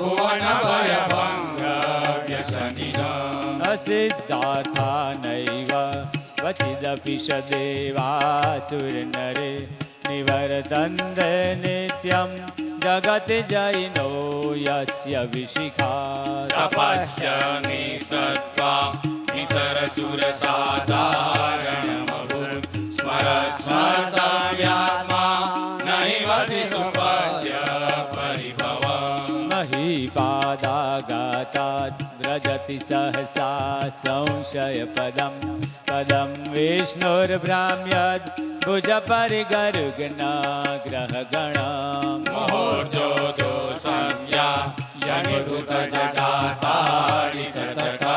भुवनभयभङ्गव्यसनिनः असिद्धार्था नैव क्वचिदपि स देवासुरनरे निवर्तन्ते नित्यं जगति जयिनो यस्य विशिखा तपस्यनि सत्त्वा नितरसुरसाधारणमभूत् स्मरस्मर्तव्यात्मा नैवसि सुपद्य परिभव महीपादागातात् व्रजति सहसा संशयपदं पदं विष्णुर्भ्राम्यद् भुजपरिगरुग्नाग्रहगणम् मुहूर्जोजो संज्ञा यनिरुतजटाताडिततटा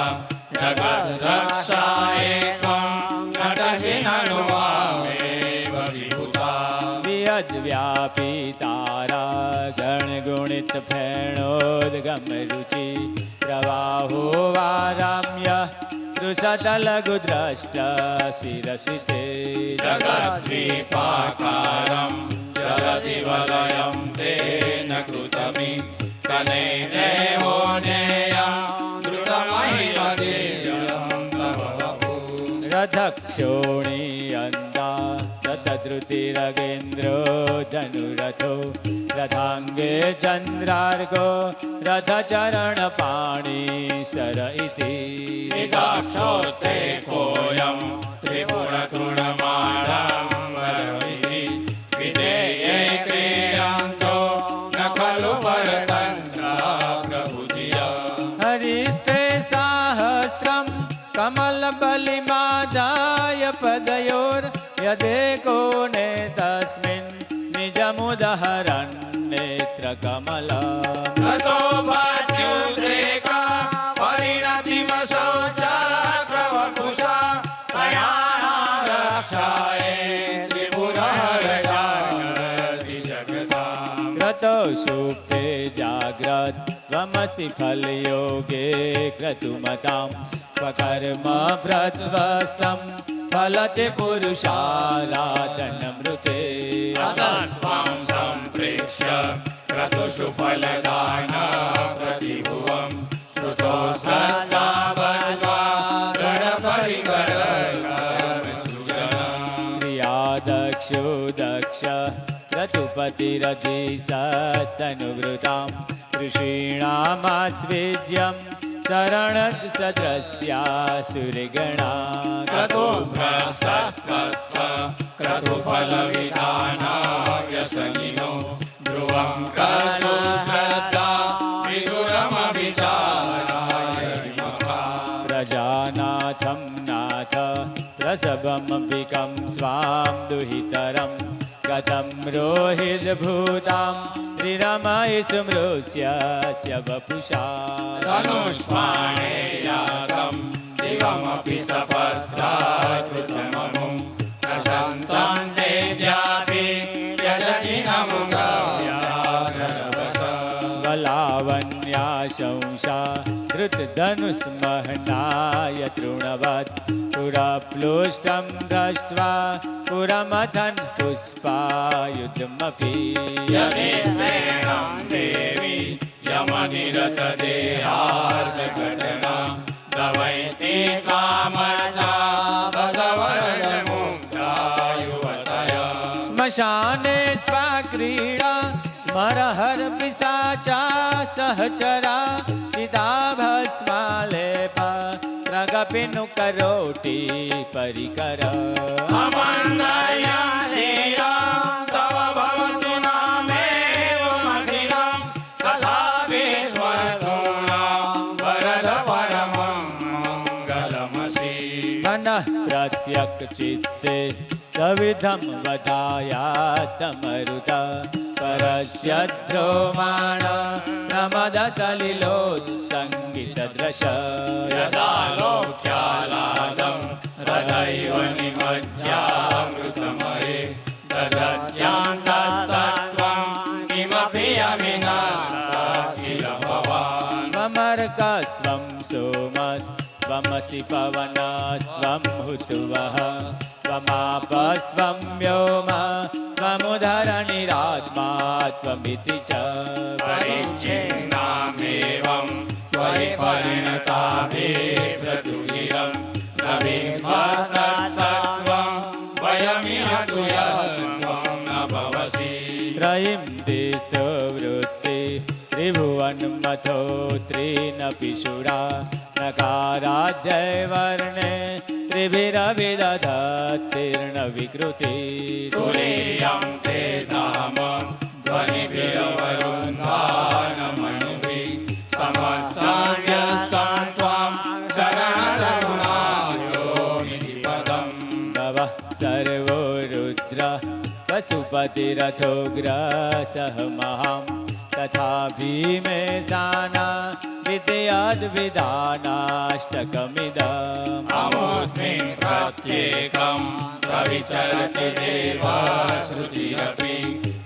जगद्रक्षायेकं नटसि ननु मामेव विभुता वियद्व्यापितारा गणगुणितफेणोद्गमरुचि प्रवाहो वाराम्य कृशतलघुद्रष्ट शिरसि ते जगद्वीपाकारं जलति वलयं तेन कृतमि कने देवो नेयं द्रुतमहिमदेयं तव वपु रथक्षोणीयन्ता शतद्रुतिरगेन्द्रो धनुरथो रथाङ्गे चन्द्रार्को रथचरणपाणि सर इति विदाक्षोस्ते कोऽयं त्रिपुरतृणमाडम्बरविधि विधेये क्रीडन्तो न खलु परतन्त्रा प्रभुधिया हरिस्ते साहस्रं कमलबल नेत्रकमलम् ततो भात्युद्रेका परिणतिमशौचक्रवपुषा प्रयाणारक्षाय त्रिपुरहरजागति जगताम् क्रतो सुप्ते जाग्रत् त्वमसि फलयोगे क्रतुमतां स्वकर्म भ्रद्वस्तं फलते पुरुषाराधनमृते ततस्त्वं सम्प्रेक्ष्य क्रतुषु फलदाना प्रतिभुवं श्रुतो श्रद्धा बद्ध्वा गणपरिकरकर्मसुजनम् क्रियादक्षो दक्ष क्रतुपतिरधि सस्तनुवृतां ऋषीणामाद्विद्यं शरणसद्रस्यासुरगणा क्रतुभ्रस्तस्वत्थ क्रतुफलविधानाव्यसनिनो ध्रुवं कर्तुं श्रद्धा विदुरमभिचाराय विमसा प्रजानाथं नाथ प्रसभमम्बिकं स्वां दुहितरं कथं रोहितभूतां त्रिरमयि स्मृस्यस्य वपुषा धनुष्पाणेयासं दिवमपि सपत्ताकृतममुं प्रशन्तं देव्यापि यजति नमुगव्याघ्रवसा स्वलावण्याशंसा धृतधनुस्महनाय तृणवत् पुरप्लुष्टं दृष्ट्वा पुरमथन् पुष्पायुधमपि यदिस्तेनं देवी यमनिरतदेहार्धघटना तवैति कामर्था बसवरमुक्तायुवतया श्मशाने स्वाक्रीडा स्मरहर पिशाचा सहचरा चिताभस्मालेप प्रगपिनुकरोटी परिकर अमन्दया श्रीराम तव भवतु नामेव मधिरं तथा विश्वतोणां वरद परमं मङ्गलमसि मनः प्रत्यक्चित्ते सविधं वदायातमरुत परस्य ध्रुवाण प्रमदसलिलोत्सङ्गितदृश यदा लोक्यालादं रसैव निमज्यामृतमये ददस्यान्तस्तत्त्वं किमपि अविनाशाखिल भवान् त्वमर्कस्त्वं सोमस्त्वमसि पवनस्त्वं हुतुवः त्वमापस्त्वं व्योम त्वमुधरणिरात्मा त्वमिति च परिच्छिन्नामेवं त्वयि परिणताभिप्रतुहिरं नवीनतत्त्वं वयमिह तु यत्त्वं न भवसि त्रयीं दिस्तवृत्ति त्रिभुवन्मथो त्रीनपि शूरा नकाराद्यैवर्णे त्रिभिरविदधत्तीर्णविकृति तुरीयं ते धाम ध्वनिभिरवरुन्धानमणुभिः समस्तं व्यस्तं त्वां शरणरघुनाथोऽमिति पदम् भवः सर्वो रुद्र पशुपतिरथोग्रसः महां तथा भीमे साना विद्याद्विधानाष्टकमिदम् अमुस्मिन् प्रत्येकं प्रविचरति देवश्रुतिरपि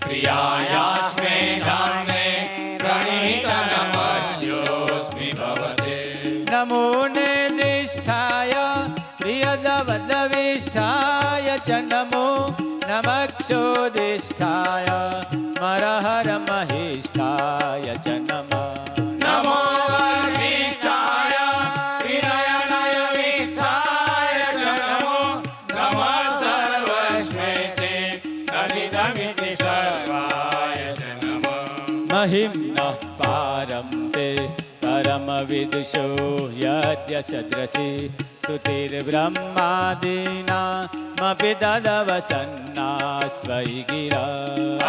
प्रियायास्मे धाम्ने प्रणीतनमस्योऽस्मि भवते नमो निर्दिष्ठाय प्रियदवदविष्ठाय च नमो नमक्षोदिष्ठाय स्मरहरमहिष्ठाय च नमः नमो वसिष्ठाय विनयनयविष्ठाय च नमो नमः सर्वस्मेते तदिदमिति सर्वाय च नमः महिम्नः पारं ते परमविदुषो यद्य सदृशि स्तुतिर्ब्रह्मादीनामपि तदवसन्नास्त्वयि गिरा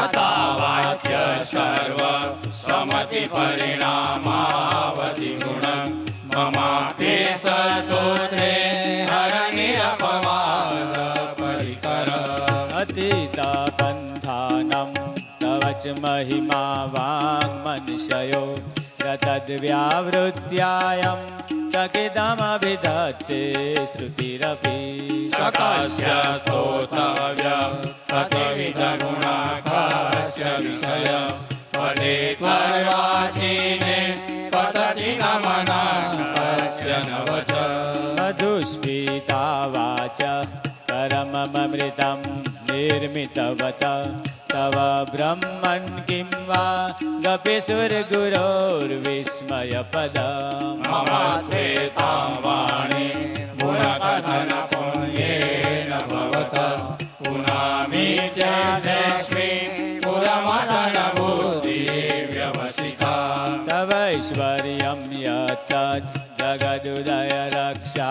अथावाच्य सर्व स्वमति परिणामावधिगुणं ममापि स्तोत्रे हरनिरपवाद परिकर अतीतापन्थानं तव च महिमा वाङ्मनुष्यो तद्व्यावृत्यायं चकितमभिधत्ते श्रुतिरपि सकस्य स्तोतव्य प्रतिविधगुणाकास्य विषय पदे त्ववाचीने पतति न मनाकस्य न वच मधुस्फीता वाच परममृतं निर्मितवत तव ब्रह्मन् किं वा गपिसुरगुरोर्विस्मयपदम् मम त्वेतां वाणी गुणकथन पुण्येन भवत पुनामीत्यस्मि पुरमदन बुद्धिव्यवसिता तवैश्वर्यं यत्तत् जगदुदय रक्षा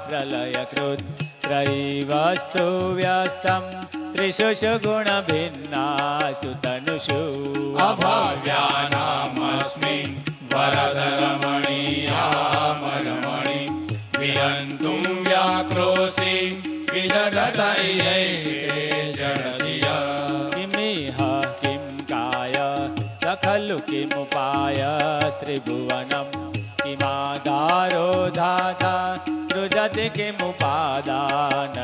प्रलयकृत् त्रयीवस्तु व्यस्तं त्रिषु गुणभिन्नासु तनुषु अभव्यानामस्मि वरदरमणीयामरमणि विहन्तुं व्याक्रोशि विदधतये जडधिया किमिह किं काय स खलु किमुपाय त्रिभुवनं किमाधारो धाता सृजति किमुपादान